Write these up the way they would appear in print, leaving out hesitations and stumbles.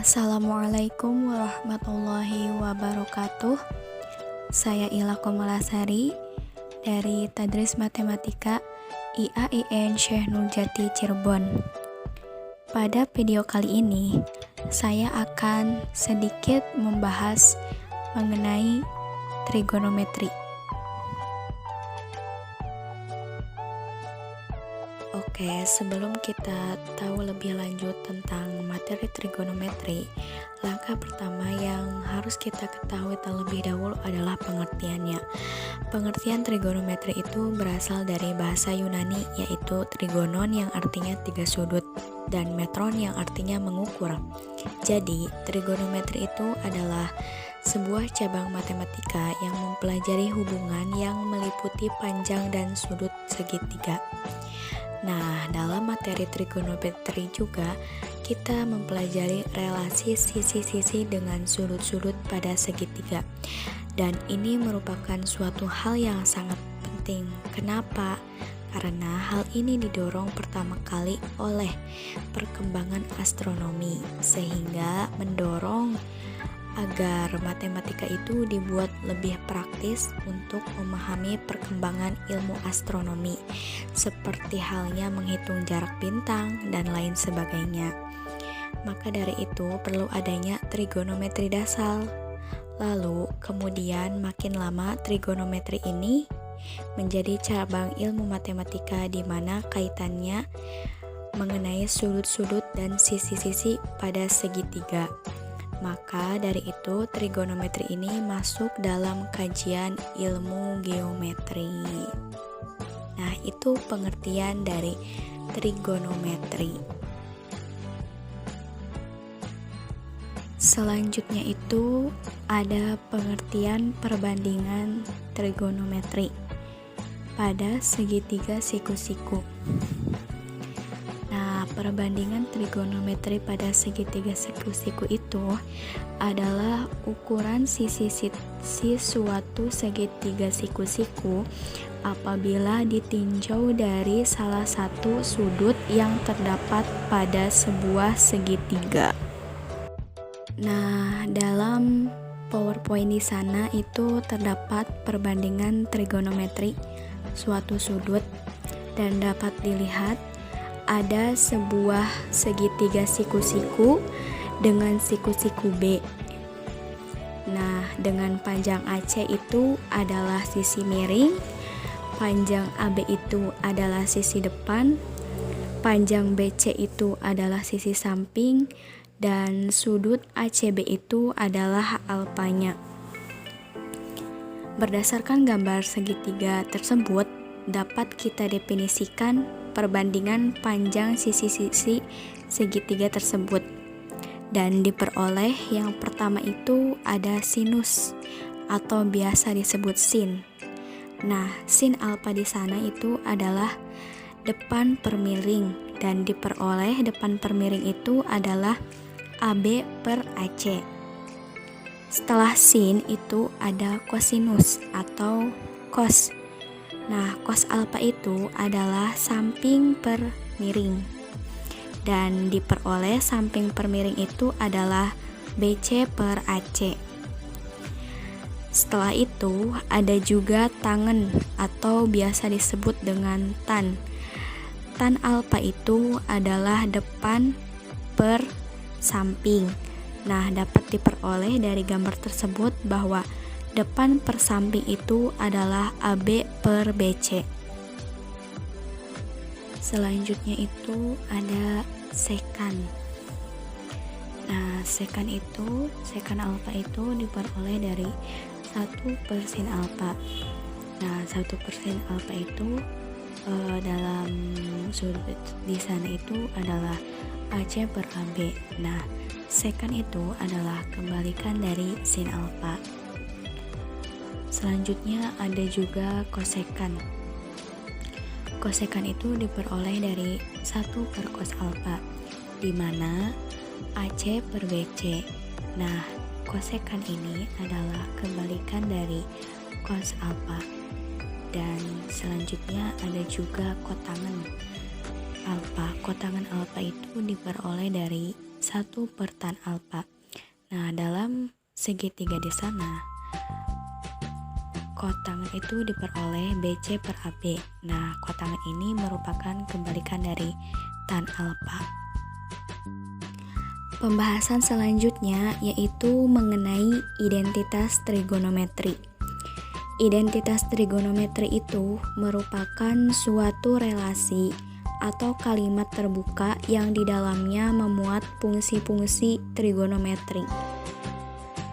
Assalamualaikum warahmatullahi wabarakatuh. Saya Ila Komalasari dari Tadris Matematika IAIN Syekh Nurjati Cirebon. Pada video kali ini, saya akan sedikit membahas mengenai trigonometri. Oke, sebelum kita tahu lebih lanjut tentang materi trigonometri, langkah pertama yang harus kita ketahui terlebih dahulu adalah pengertiannya. Pengertian trigonometri itu berasal dari bahasa Yunani, yaitu trigonon yang artinya tiga sudut dan metron yang artinya mengukur. Jadi, trigonometri itu adalah sebuah cabang matematika yang mempelajari hubungan yang meliputi panjang dan sudut segitiga. Nah, dalam materi trigonometri juga kita mempelajari relasi sisi-sisi dengan sudut-sudut pada segitiga. Dan ini merupakan suatu hal yang sangat penting. Kenapa? Karena hal ini didorong pertama kali oleh perkembangan astronomi, sehingga mendorong agar matematika itu dibuat lebih praktis untuk memahami perkembangan ilmu astronomi, seperti halnya menghitung jarak bintang dan lain sebagainya. Maka dari itu perlu adanya trigonometri dasar. Lalu kemudian makin lama trigonometri ini menjadi cabang ilmu matematika di mana kaitannya mengenai sudut-sudut dan sisi-sisi pada segitiga. Maka dari itu trigonometri ini masuk dalam kajian ilmu geometri. Nah, itu pengertian dari trigonometri. Selanjutnya itu ada pengertian perbandingan trigonometri pada segitiga siku-siku. Perbandingan trigonometri pada segitiga siku-siku itu adalah ukuran sisi suatu segitiga siku-siku apabila ditinjau dari salah satu sudut yang terdapat pada sebuah segitiga. Nah, dalam PowerPoint di sana itu terdapat perbandingan trigonometri suatu sudut dan dapat dilihat ada sebuah segitiga siku-siku dengan siku-siku B. Nah, dengan panjang AC itu adalah sisi miring, panjang AB itu adalah sisi depan, panjang BC itu adalah sisi samping, dan sudut ACB itu adalah alfanya. Berdasarkan gambar segitiga tersebut, dapat kita definisikan perbandingan panjang sisi-sisi segitiga tersebut, dan diperoleh yang pertama itu ada sinus atau biasa disebut sin. Nah, sin alfa di sana itu adalah depan per miring, dan diperoleh depan per miring itu adalah AB per AC. Setelah sin itu ada kosinus atau cos. Nah, cos alfa itu adalah samping per miring, dan diperoleh samping per miring itu adalah BC per AC. Setelah itu ada juga tangen atau biasa disebut dengan tan. Tan alfa itu adalah depan per samping. Nah, dapat diperoleh dari gambar tersebut bahwa depan per samping itu adalah AB per BC. Selanjutnya itu ada sekan. Nah, sekan alfa itu diperoleh dari 1 per sin alfa. Nah, 1 per sin alfa itu dalam sudut di sana itu adalah AC per AB. Nah, sekan itu adalah kebalikan dari sin alfa. Selanjutnya ada juga kosekan. Kosekan itu diperoleh dari 1 per cos alfa, di mana AC per BC. Nah, kosekan ini adalah kebalikan dari cos alfa. Dan selanjutnya ada juga kotangen alfa. Kotangen alfa itu diperoleh dari 1 per tan alfa. Nah, dalam segitiga di sana, kotangan itu diperoleh BC per AB. Nah, kotangan ini merupakan kebalikan dari tan alfa. Pembahasan selanjutnya yaitu mengenai identitas trigonometri. Identitas trigonometri itu merupakan suatu relasi atau kalimat terbuka yang di dalamnya memuat fungsi-fungsi trigonometri.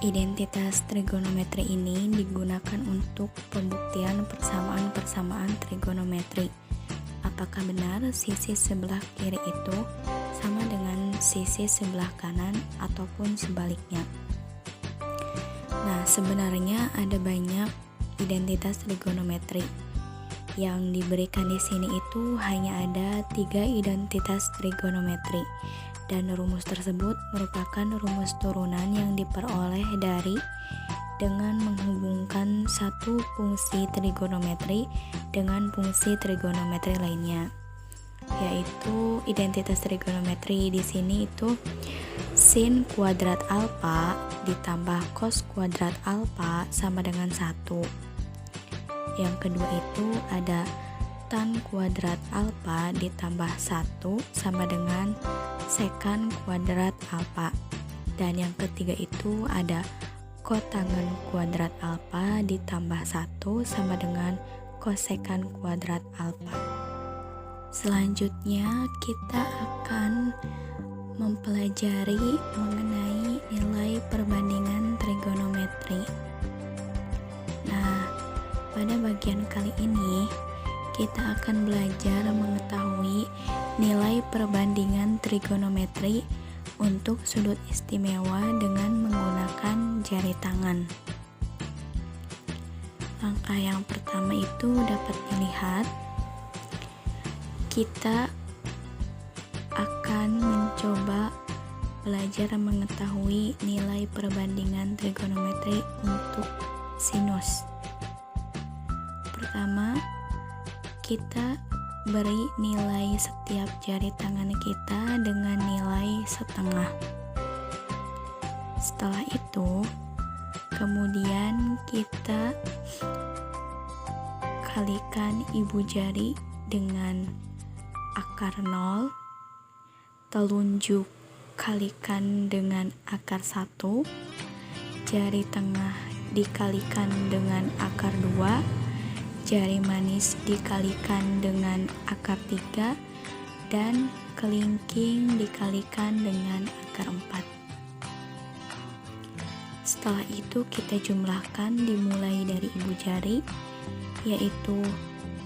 Identitas trigonometri ini digunakan untuk pembuktian persamaan-persamaan trigonometri. Apakah benar sisi sebelah kiri itu sama dengan sisi sebelah kanan ataupun sebaliknya? Nah, sebenarnya ada banyak identitas trigonometri. Yang diberikan di sini itu hanya ada 3 identitas trigonometri. Dan rumus tersebut merupakan rumus turunan yang diperoleh dengan menghubungkan satu fungsi trigonometri dengan fungsi trigonometri lainnya, yaitu identitas trigonometri di sini itu sin kuadrat alfa ditambah cos kuadrat alfa sama dengan 1. Yang kedua itu ada tan kuadrat alfa ditambah 1 sama dengan sekan kuadrat alfa. Dan yang ketiga itu ada kotangan kuadrat alfa ditambah 1 sama dengan kosekan kuadrat alfa. Selanjutnya kita akan mempelajari mengenai nilai perbandingan trigonometri. Nah, pada bagian kali ini kita akan belajar mengetahui nilai perbandingan trigonometri untuk sudut istimewa dengan menggunakan jari tangan. Langkah yang pertama itu dapat dilihat, kita akan mencoba belajar mengetahui nilai perbandingan trigonometri untuk sinus. Pertama, kita beri nilai setiap jari tangan kita dengan nilai setengah. Setelah itu, kemudian kita kalikan ibu jari dengan akar 0, telunjuk kalikan dengan akar 1, jari tengah dikalikan dengan akar 2, jari manis dikalikan dengan akar 3, dan kelingking dikalikan dengan akar 4. Setelah itu kita jumlahkan dimulai dari ibu jari, yaitu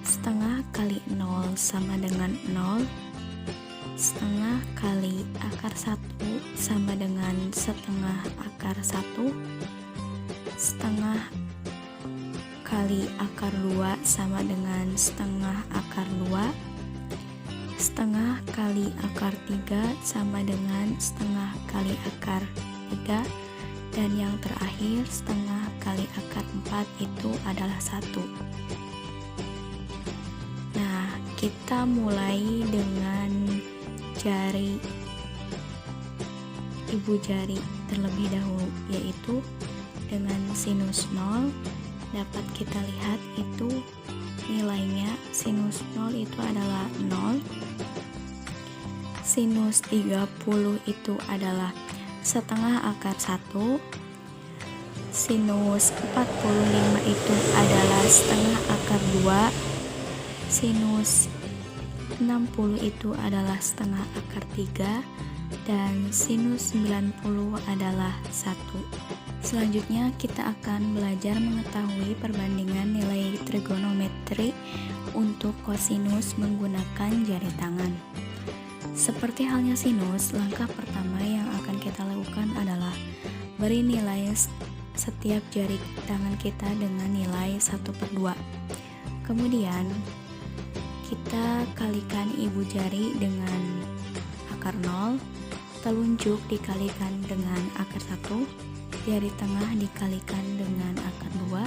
setengah kali 0 sama dengan 0, setengah kali akar 1 sama dengan setengah akar 1, setengah kali akar 2 sama dengan setengah akar 2, setengah kali akar 3 sama dengan setengah kali akar 3, dan yang terakhir setengah kali akar 4 itu adalah 1. Nah, kita mulai dengan ibu jari terlebih dahulu, yaitu dengan sinus 0. Dapat kita lihat itu nilainya sinus 0 itu adalah 0, sinus 30 itu adalah setengah akar 1, sinus 45 itu adalah setengah akar 2, sinus 60 itu adalah setengah akar 3, dan sinus 90 adalah 1. Selanjutnya kita akan belajar mengetahui perbandingan nilai trigonometri untuk kosinus menggunakan jari tangan. Seperti halnya sinus, langkah pertama yang akan kita lakukan adalah beri nilai setiap jari tangan kita dengan nilai 1/2. Kemudian kita kalikan ibu jari dengan akar 0, telunjuk dikalikan dengan akar 1, jari tengah dikalikan dengan akar 2,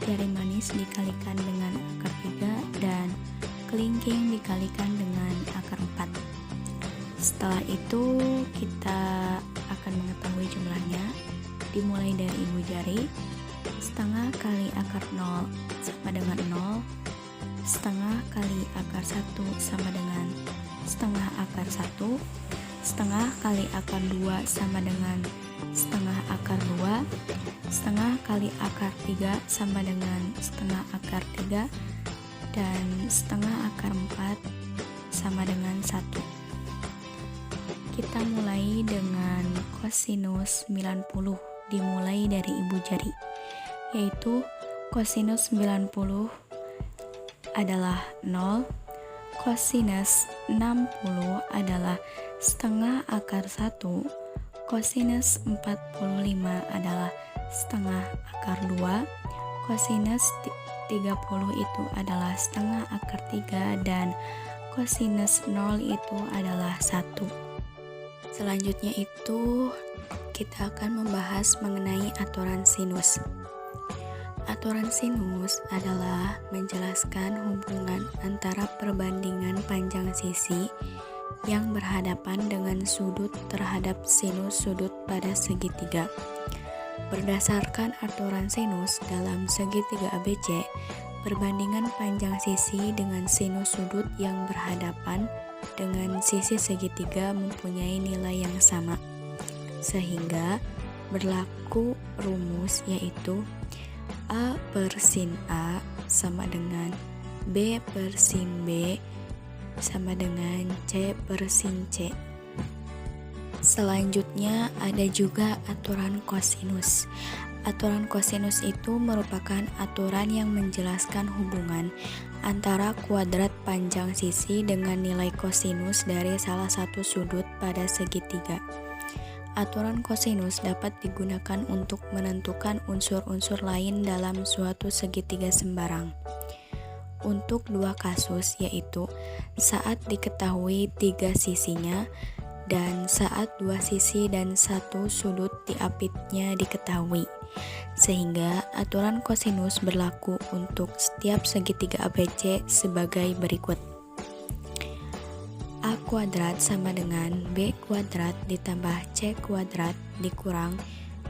jari manis dikalikan dengan akar 3, dan kelingking dikalikan dengan akar 4. Setelah itu kita akan mengetahui jumlahnya, dimulai dari ibu jari. Setengah kali akar 0 sama dengan 0, setengah kali akar 1 sama dengan setengah akar 1, setengah kali akar 2 sama dengan setengah akar 2, setengah kali akar 3 sama dengan setengah akar 3, dan setengah akar 4 sama dengan 1. Kita mulai dengan kosinus 90 dimulai dari ibu jari, yaitu kosinus 90 adalah 0, kosinus 60 adalah setengah akar 1, kosinus 45 adalah setengah akar 2, kosinus 30 itu adalah setengah akar 3, dan kosinus 0 itu adalah 1. Selanjutnya itu kita akan membahas mengenai aturan sinus. Aturan sinus adalah menjelaskan hubungan antara perbandingan panjang sisi yang berhadapan dengan sudut terhadap sinus sudut pada segitiga. Berdasarkan aturan sinus dalam segitiga ABC, perbandingan panjang sisi dengan sinus sudut yang berhadapan dengan sisi segitiga mempunyai nilai yang sama, sehingga berlaku rumus yaitu A per sin A sama dengan B per sin B sama dengan C per sin C. Selanjutnya ada juga aturan kosinus. Aturan kosinus itu merupakan aturan yang menjelaskan hubungan antara kuadrat panjang sisi dengan nilai kosinus dari salah satu sudut pada segitiga. Aturan kosinus dapat digunakan untuk menentukan unsur-unsur lain dalam suatu segitiga sembarang. Untuk dua kasus, yaitu saat diketahui 3 sisinya dan saat 2 sisi dan 1 sudut diapitnya diketahui, sehingga aturan kosinus berlaku untuk setiap segitiga ABC sebagai berikut. A kuadrat sama dengan B kuadrat ditambah C kuadrat dikurang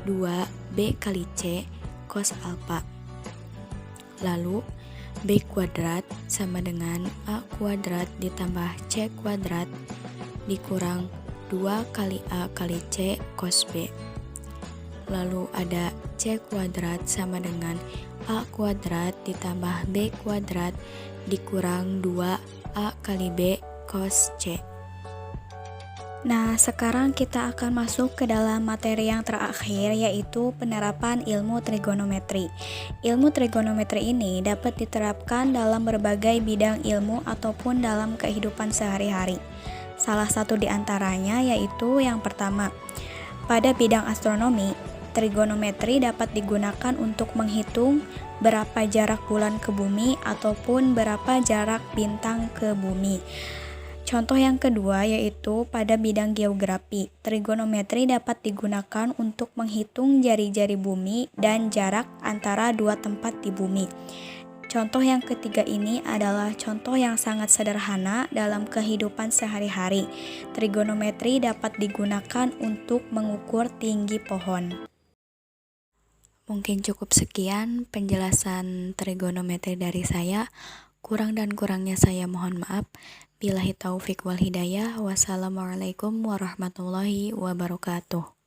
2B kali C cos alpha. Lalu B kuadrat sama dengan A kuadrat ditambah C kuadrat dikurang 2 kali A kali C cos B. Lalu ada C kuadrat sama dengan A kuadrat ditambah B kuadrat dikurang 2A kali B cos C. Nah, sekarang kita akan masuk ke dalam materi yang terakhir, yaitu penerapan ilmu trigonometri. Ilmu trigonometri ini dapat diterapkan dalam berbagai bidang ilmu ataupun dalam kehidupan sehari-hari. Salah satu di antaranya yaitu yang pertama, pada bidang astronomi, trigonometri dapat digunakan untuk menghitung berapa jarak bulan ke bumi ataupun berapa jarak bintang ke bumi. Contoh yang kedua yaitu pada bidang geografi, trigonometri dapat digunakan untuk menghitung jari-jari bumi dan jarak antara dua tempat di bumi. Contoh yang ketiga ini adalah contoh yang sangat sederhana dalam kehidupan sehari-hari. Trigonometri dapat digunakan untuk mengukur tinggi pohon. Mungkin cukup sekian penjelasan trigonometri dari saya. Kurang dan kurangnya saya mohon maaf. Billahi taufik wal hidayah. Wassalamualaikum warahmatullahi wabarakatuh.